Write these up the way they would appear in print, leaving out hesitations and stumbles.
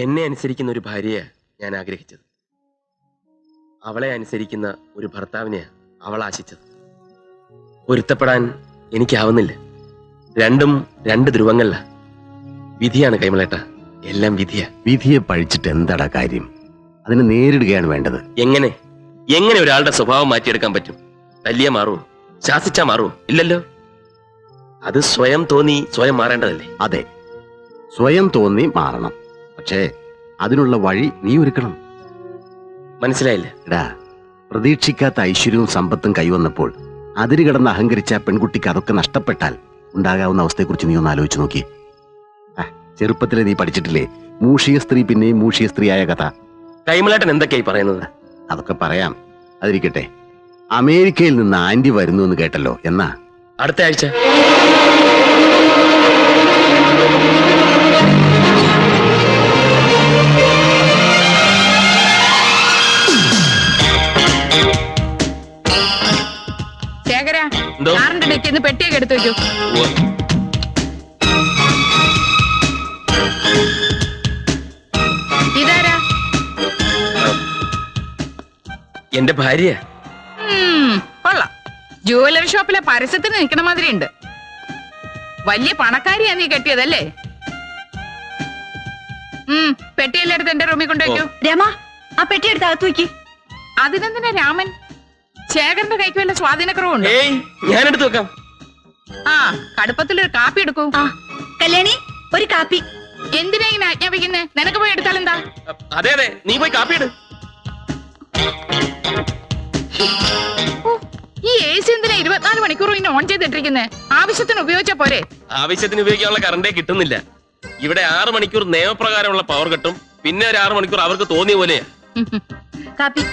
എന്നെ അനുസരിക്കുന്ന ഒരു ഭാര്യയെ ഞാൻ ആഗ്രഹിച്ചത്. അവളെ അനുസരിക്കുന്ന ഒരു ഭർത്താവിനെയാ അവൾ ആശിച്ചത്. പൊരുത്തപ്പെടാൻ എനിക്കാവുന്നില്ല. രണ്ടും രണ്ട് ധ്രുവങ്ങളില. വിധിയാണ് കൈമളേട്ട, എല്ലാം വിധിയാ. വിധിയെ പഴിച്ചിട്ട് എന്താടാ കാര്യം? അതിനെ നേരിടുകയാണ് വേണ്ടത്. എങ്ങനെ എങ്ങനെ ഒരാളുടെ സ്വഭാവം മാറ്റിയെടുക്കാൻ പറ്റും? തല്ലിയ മാറുമോ? ശാസിച്ചാ മാറുമോ? ഇല്ലല്ലോ. അത് സ്വയം തോന്നി സ്വയം മാറേണ്ടതല്ലേ? അതെ, സ്വയം തോന്നി മാറണം. പക്ഷേ അതിനുള്ള വഴി നീ ഒരുക്കണം. മനസ്സിലായില്ല. എടാ, പ്രതീക്ഷിക്കാത്ത ഐശ്വര്യവും സമ്പത്തും കൈവന്നപ്പോൾ അതിര് കിടന്ന് അഹങ്കരിച്ച പെൺകുട്ടിക്ക് അതൊക്കെ നഷ്ടപ്പെട്ടാൽ ഉണ്ടാകാവുന്ന അവസ്ഥയെക്കുറിച്ച് നീ ഒന്ന് ആലോചിച്ച് നോക്കി. ചെറുപ്പത്തിലെ നീ പഠിച്ചിട്ടില്ലേ മൂഷിക സ്ത്രീ പിന്നെയും മൂഷിക സ്ത്രീയായ കഥ? കൈമളേട്ടൻ എന്തൊക്കെയായി പറയുന്നത്? അതൊക്കെ പറയാം, അതിരിക്കട്ടെ. അമേരിക്കയിൽ നിന്ന് ആന്റി വരുന്നു എന്ന് കേട്ടല്ലോ, എന്നാ? അടുത്ത ആഴ്ച. ശേഖര, കാറിന്റെ ഡിക്കിന്ന് പെട്ടിയൊക്കെ എടുത്തു വെക്കൂ. ഇതാരാ? എന്റെ ഭാര്യ. കൊള്ളാം. ജുവലറി ഷോപ്പിലെ പരസ്യത്തിന് നിൽക്കണ മാതിരി ഉണ്ട്. വലിയ പണക്കാരിയാ നീ കെട്ടിയതല്ലേ? പെട്ടിയെല്ലാം എടുത്ത് എന്റെ റൂമിൽ കൊണ്ടുവയ്ക്കൂ. രമ, ആ പെട്ടി എടുത്ത് അകത്ത് വയ്ക്ക്. അതിനെന്തിനാ രാമൻ? ശേഖരന്റെ കൈക്ക് വല്ല സ്വാധീനക്കുറവുണ്ട്? ഞാൻ എടുത്തു വെക്കാം. ആ, കടുപ്പത്തിലൊരു കാപ്പി എടുക്കൂ. കല്യാണി, ഒരു കാപ്പി. എന്തിനാ ഇങ്ങനെ ആജ്ഞാപിക്കുന്നേ? നിനക്ക് പോയി എടുത്താലെന്താ? അതെ അതെ, നീ പോയി കാപ്പി ഇട്. ഈ AC എന്തിനാ 24 മണിക്കൂറും ഇങ്ങനെ ഓൺ ചെയ്തിട്ടിരിക്കുന്നേ? ആവശ്യത്തിന് ഉപയോഗിച്ചാ പോരെ? ആവശ്യത്തിന് ഉപയോഗിക്കാനുള്ള കറണ്ടേ കിട്ടുന്നില്ല. ഇവിടെ 6 മണിക്കൂർ നിയമപ്രകാരമുള്ള പവർ കട്ടും, പിന്നെ ഒരു 6 മണിക്കൂർ അവർക്ക് തോന്നിയ പോലെയാ. കാപ്പി.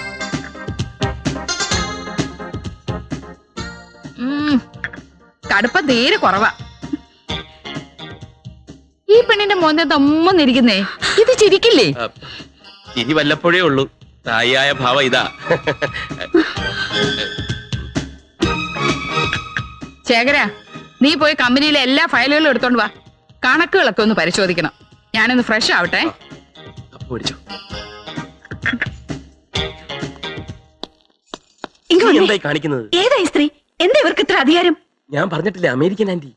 കടുപ്പം തീരെ കുറവാ. ഈ പെണ്ണിന്റെ മോനെ തമ്മെന്നിരിക്കുന്നേ, ഇത് ചിരിക്കില്ലേ? ചിരി വല്ലപ്പോഴേ ഉള്ളൂ. തായിയായ ഭാവം ഇതാ. ശേഖര, നീ പോയി കമ്പനിയിലെ എല്ലാ ഫയലുകളും എടുത്തോണ്ട് വാ. കണക്കുകളൊക്കെ ഒന്ന് പരിശോധിക്കണം. ഞാനൊന്ന് ഫ്രഷ് ആവട്ടെ. കാണിക്കുന്നത് ഏതായി സ്ത്രീ? എന്താ ഇവർക്ക് ഇത്ര അധികാരം? ഞാൻ പറഞ്ഞിട്ടില്ലേ, അമേരിക്കൻ ആന്റി.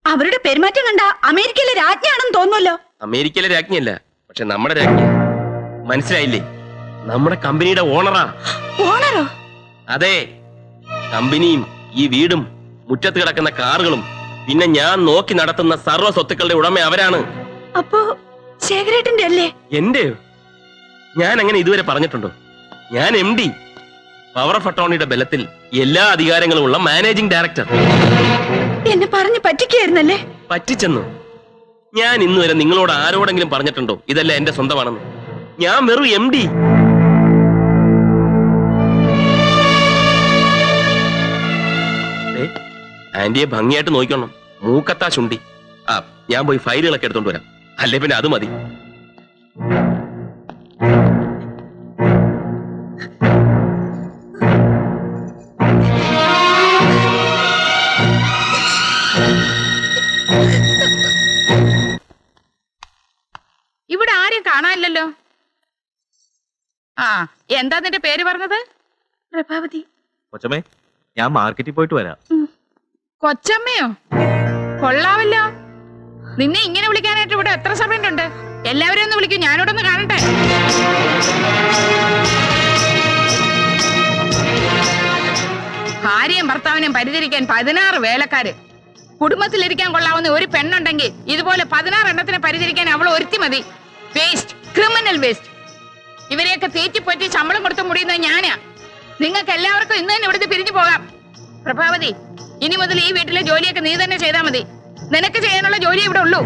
അവരുടെ പെരുമാറ്റം കണ്ട അമേരിക്കയിലെ രാജ്ഞിയാണെന്ന് തോന്നുമല്ലോ. അമേരിക്കയിലെ രാജ്ഞിയല്ല, പക്ഷെ നമ്മുടെ രാജ്ഞി. മനസ്സിലായില്ലേ? നമ്മുടെ കമ്പനിയുടെ ഓണറാ. ഓണറോ? അതെ. കമ്പനിയും ഈ വീടും മുറ്റത്ത് കിടക്കുന്ന കാറുകളും പിന്നെ ഞാൻ നോക്കി നടത്തുന്ന സർവ്വ സ്വത്തുക്കളുടെ ഉടമ അവരാണ്. അപ്പോ ശേഖരേട്ടന്റെ അല്ലേ? എന്റെയോ? ഞാൻ അങ്ങനെ ഇതുവരെ പറഞ്ഞിട്ടുണ്ടോ? ഞാൻ MD, പവർ ഓഫ് അട്ടോർണിയുടെ ബലത്തിൽ എല്ലാ അധികാരങ്ങളും ഉള്ള മാനേജിംഗ് ഡയറക്ടർ. എന്നെ പറഞ്ഞു പറ്റിക്കായിരുന്നല്ലേ? പറ്റിച്ചെന്നു? ഞാൻ ഇന്നുവരെ നിങ്ങളോട് ആരോടെങ്കിലും പറഞ്ഞിട്ടുണ്ടോ ഇതല്ല എന്റെ സ്വന്തമാണെന്ന്? ഞാൻ വെറും MD. ആന്റിയെ ഭംഗിയായിട്ട് നോക്കണം. മൂക്കത്താ ചുണ്ടി. ഞാൻ പോയി ഫയലുകളൊക്കെ എടുത്തോണ്ട് വരാം. അല്ലേ പിന്നെ അത് മതി. ഇവിടെ ആരും കാണാനില്ലല്ലോ. എന്താ നിന്റെ പേര് പറഞ്ഞത്? പ്രഭാവതി. കൊച്ചമ്മേ, ഞാൻ മാർക്കറ്റിൽ പോയിട്ട് വരാം. കൊച്ചമ്മയോ? കൊള്ളാവല്ലോ. നിന്നെ ഇങ്ങനെ വിളിക്കാനായിട്ട് ഇവിടെ എത്ര സമയമുണ്ട്? എല്ലാവരും ഒന്ന് വിളിക്കും, ഞാനിവിടെ കാണട്ടെ. ഭാര്യയും ഭർത്താവിനെയും പരിചരിക്കാൻ 16 വേലക്കാര്. കുടുംബത്തിലിരിക്കാൻ കൊള്ളാവുന്ന ഒരു പെണ്ണുണ്ടെങ്കിൽ ഇതുപോലെ 16 എണ്ണത്തിനെ പരിചരിക്കാൻ അവൾ ഒരുത്തി മതി. Waste, criminal waste. ഇവരെയൊക്കെ തീറ്റിപ്പറ്റി ശമ്പളം കൊടുത്ത് മുടിയുന്നത് ഞാനാ. നിങ്ങൾക്ക് എല്ലാവർക്കും ഇന്ന് തന്നെ ഇവിടുന്ന് പിരിഞ്ഞു പോകാം. പ്രഭാവതി, ഇനി മുതൽ ഈ വീട്ടിലെ ജോലിയൊക്കെ നീ തന്നെ ചെയ്താൽ മതി. നിനക്ക് ചെയ്യാനുള്ള ജോലി ഇവിടെ ഉള്ളൂ.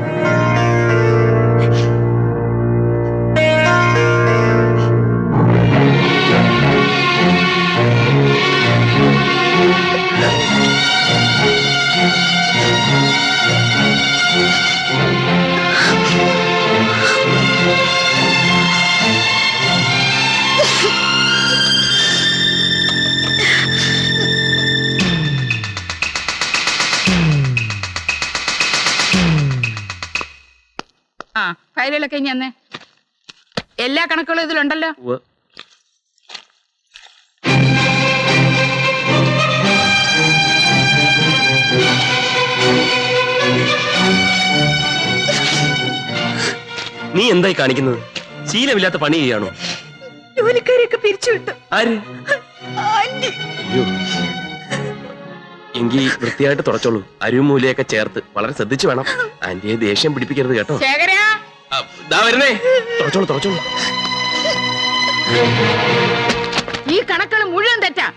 ഫയലുകളൊക്കെ ഇനി അന്നേ എല്ലാ കണക്കുകളും ഇതിലുണ്ടല്ലോ. ഉവ്വ്. നീ എന്തായി കാണിക്കുന്നത്? ശീലമില്ലാത്ത പണി ചെയ്യാണോ? ജോലിക്കാരെയൊക്കെ പിരിച്ചുവിട്ടു. ആര്? ആന്റി. അയ്യോ. എങ്കിൽ വൃത്തിയായിട്ട് തുടച്ചോളൂ. അരുമൂലയൊക്കെ ചേർത്ത് വളരെ ശ്രദ്ധിച്ചു വേണം. ആന്റിയെ ദേഷ്യം പിടിപ്പിക്കരുത് കേട്ടോ. ശേഖരാ, ദാ വരുന്നേ. തുടച്ചോളൂ തുടച്ചോളൂ. ഈ കണക്കുകൾ മുഴുവൻ തെറ്റാ.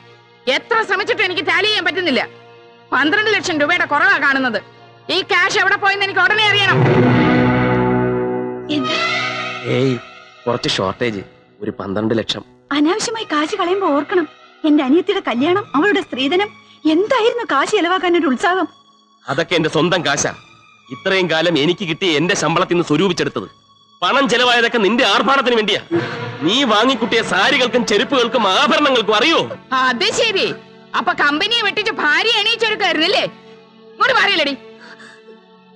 എത്ര ശ്രമിച്ചിട്ടും എനിക്ക് ടാലി ചെയ്യാൻ പറ്റുന്നില്ല. 12 ലക്ഷം രൂപയുടെ കുറവാ കാണുന്നത്. ഈ ക്യാഷ് എവിടെ പോയെന്ന് എനിക്ക് ഉടനെ അറിയണം. ഏയ്, കുറച്ച് ഷോർട്ടേജ്. ഒരു 12 ലക്ഷം. അനാവശ്യമായി കാശ് കളയുമ്പോ ഓർക്കണം, എന്റെ അനിയത്തിയുടെ കല്യാണം, അവളുടെ സ്ത്രീധനം, എന്തായിരുന്നു കാശ് ചെലവാക്കാൻ ഒരു ഉത്സാഹം. അതൊക്കെ എന്റെ സ്വന്തം കാശാ. ഇത്രയും കാലം എനിക്ക് കിട്ടിയ എന്റെ ശമ്പളത്തിൽ നിന്ന് സ്വരൂപിച്ചെടുത്തത്. പണം ചെലവായതൊക്കെ നിന്റെ ആർഭാടത്തിന് വേണ്ടിയാ. നീ വാങ്ങിക്കുട്ടിയ സാരികൾക്കും ചെരുപ്പുകൾക്കും ആഭരണങ്ങൾക്കും അറിയോ? അത് ശരി. അപ്പൊ കമ്പനിയെ വെട്ടിച്ച് ഭാര്യ എണീച്ചൊരുക്കായിരുന്നില്ലേ? ഇങ്ങോട്ട് പറയില്ലടി.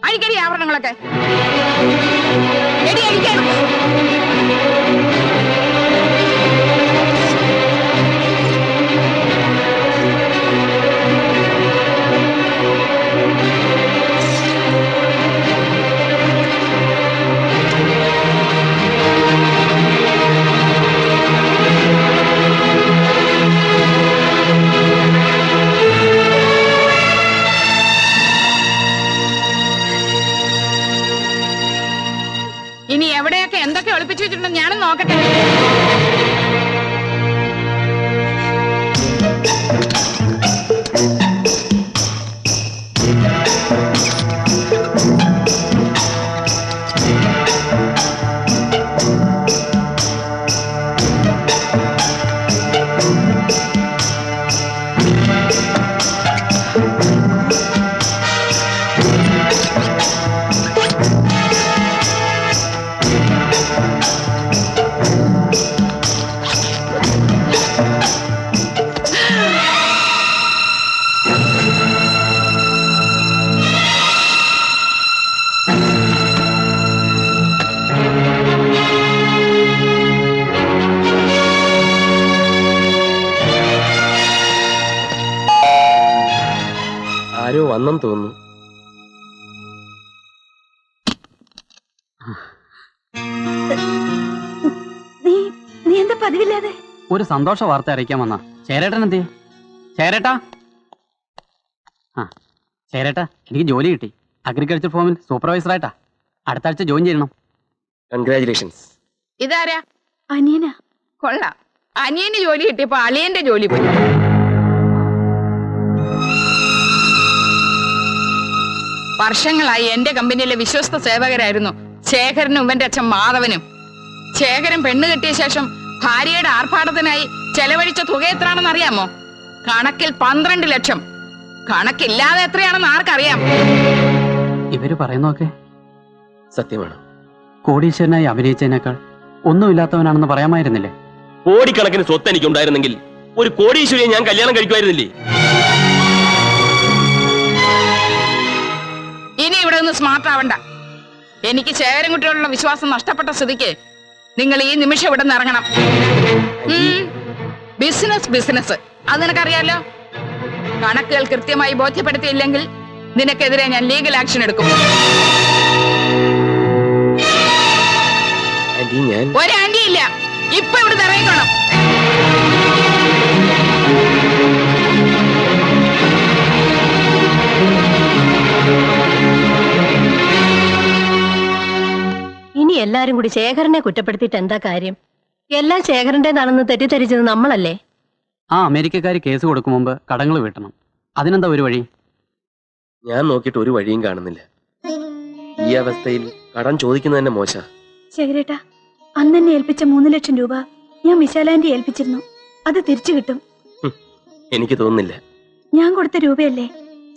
അഴിക്കടി ആഭരണങ്ങളൊക്കെ. എടി, അഴിക്കാൻ. ഇനി എവിടെയൊക്കെ എന്തൊക്കെ ഒളിപ്പിച്ചു വെച്ചിട്ടുണ്ടോ ഞാനും നോക്കട്ടെ. ആരോ വന്നെന്ന് തോന്നുന്നു. നീ എന്താ പതിവില്ലാതെ? ഒരു സന്തോഷ വാർത്ത അറിയിക്കാൻ വന്ന. ചേരേട്ടൻ എന്ത്? ചേരേട്ടാ. ആ ചേരേട്ടാ, എനിക്ക് ജോലി കിട്ടി. അഗ്രികൾച്ചർ ഫാമിൽ സൂപ്പർവൈസറായിട്ടാ. അടുത്ത ആഴ്ച ജോയിൻ ചെയ്യണം. കൺഗ്രാചുലേഷൻസ്. ഇതാരാ? അനിയനാ. കൊള്ളാം. അനിയന് ജോലി കിട്ടിയപ്പോ അളിയന്റെ ജോലി പോയി. വർഷങ്ങളായി എന്റെ കമ്പനിയിലെ വിശ്വസ്ത സേവകരായിരുന്നു ശേഖരനും ഇവന്റെ അച്ഛൻ മാധവനും. ശേഖരൻ പെണ്ണ് കെട്ടിയ ശേഷം ഭാര്യയുടെ ആർഭാടത്തിനായി ചെലവഴിച്ച തുക എത്രയാണെന്ന് അറിയാമോ? കണക്കിൽ 12 ലക്ഷം. കണക്കില്ലാതെ എത്രയാണെന്ന് ആർക്കറിയാം? ഇവര് പറയുന്നതൊക്കെ സത്യമാണ്. കോടീശ്വരനായി അഭിനയിച്ചതിനേക്കാൾ ഒന്നുമില്ലാത്തവനാണെന്ന് പറയാമായിരുന്നില്ലേ? കോടിക്കണക്കിന് സ്വത്ത് എനിക്കുണ്ടായിരുന്നെങ്കിൽ ഒരു കോടീശ്വരിയെ ഞാൻ കല്യാണം കഴിക്കുമായിരുന്നില്ലേ? ഇനി ഇവിടെ ഒന്ന് സ്മാർട്ട് ആവണ്ട. എനിക്ക് ശേഖരൻകുട്ടിയോടുള്ള വിശ്വാസം നഷ്ടപ്പെട്ട സ്ഥിതിക്ക് നിങ്ങൾ ഈ നിമിഷം ഇവിടെ നിന്ന് ഇറങ്ങണം. ബിസിനസ് അത് നിനക്കറിയാലോ. കണക്കുകൾ കൃത്യമായി ബോധ്യപ്പെടുത്തിയില്ലെങ്കിൽ നിനക്കെതിരെ ഞാൻ ലീഗൽ ആക്ഷൻ എടുക്കും. ഒരു ആന്റി ഇല്ല. ഇപ്പൊ ഇവിടെ ഇറങ്ങിക്കോണം. ഇനി എല്ലാരും കൂടി ശേഖരനെ കുറ്റപ്പെടുത്തിയിട്ട് എന്താ കാര്യം? എല്ലാം ശേഖരന്റേതാണെന്ന് തെറ്റിദ്ധരിച്ചത് നമ്മളല്ലേ? ആ അമേരിക്കക്കാര് കേസ് കൊടുക്കും മുമ്പ് കടങ്ങൾ വീട്ടണം. അതിനെന്താ ഒരു വഴി? ഞാൻ നോക്കിയിട്ട് ഒരു വഴിയും കാണുന്നില്ല. ഈ അവസ്ഥയിൽ കടം ചോദിക്കുന്നത് തന്നെ മോശ. ശേഖരേട്ടാ, അന്നെന്നെ ഏൽപ്പിച്ച 3 ലക്ഷം രൂപ ഞാൻ വിശാലാന്റി ഏൽപ്പിച്ചിരുന്നു. അത് തിരിച്ചു കിട്ടും. എനിക്ക് തോന്നുന്നില്ല. ഞാൻ കൊടുത്ത രൂപയല്ലേ.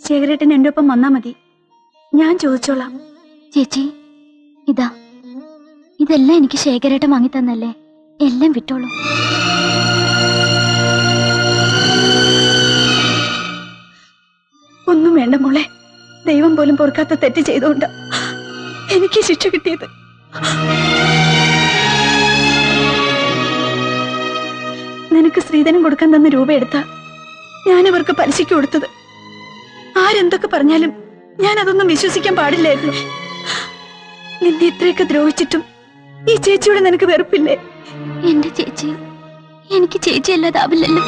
ശേഖരേട്ടൻ എന്റെ ഒപ്പം വന്നാ മതി. ഞാൻ ചോദിച്ചോളാം. ചേച്ചി, ഇതെല്ലാം എനിക്ക് ശേഖരേട്ടൻ വാങ്ങി തന്നല്ലേ. എല്ലാം വിട്ടോളൂ. ഒന്നും വേണ്ട മോളെ. ദൈവം പോലും പൊറുക്കാത്ത തെറ്റ് ചെയ്തുകൊണ്ട് എനിക്ക് ശിക്ഷ കിട്ടിയത്. സ്ത്രീധനം കൊടുക്കാൻ തന്ന രൂപ എടുത്താ ഞാൻ അവർക്ക് പലിശയ്ക്ക് കൊടുത്തത്. ആരെന്തൊക്കെ പറഞ്ഞാലും ഞാൻ അതൊന്നും വിശ്വസിക്കാൻ പാടില്ലായിരുന്നു. നിന്നെ ഇത്രയൊക്കെ ദ്രോഹിച്ചിട്ടും ഈ ചേച്ചിയോട് നിനക്ക് വെറുപ്പില്ലേ? എന്റെ ചേച്ചി എനിക്ക് ചേച്ചി അല്ലാതാവില്ലല്ലോ.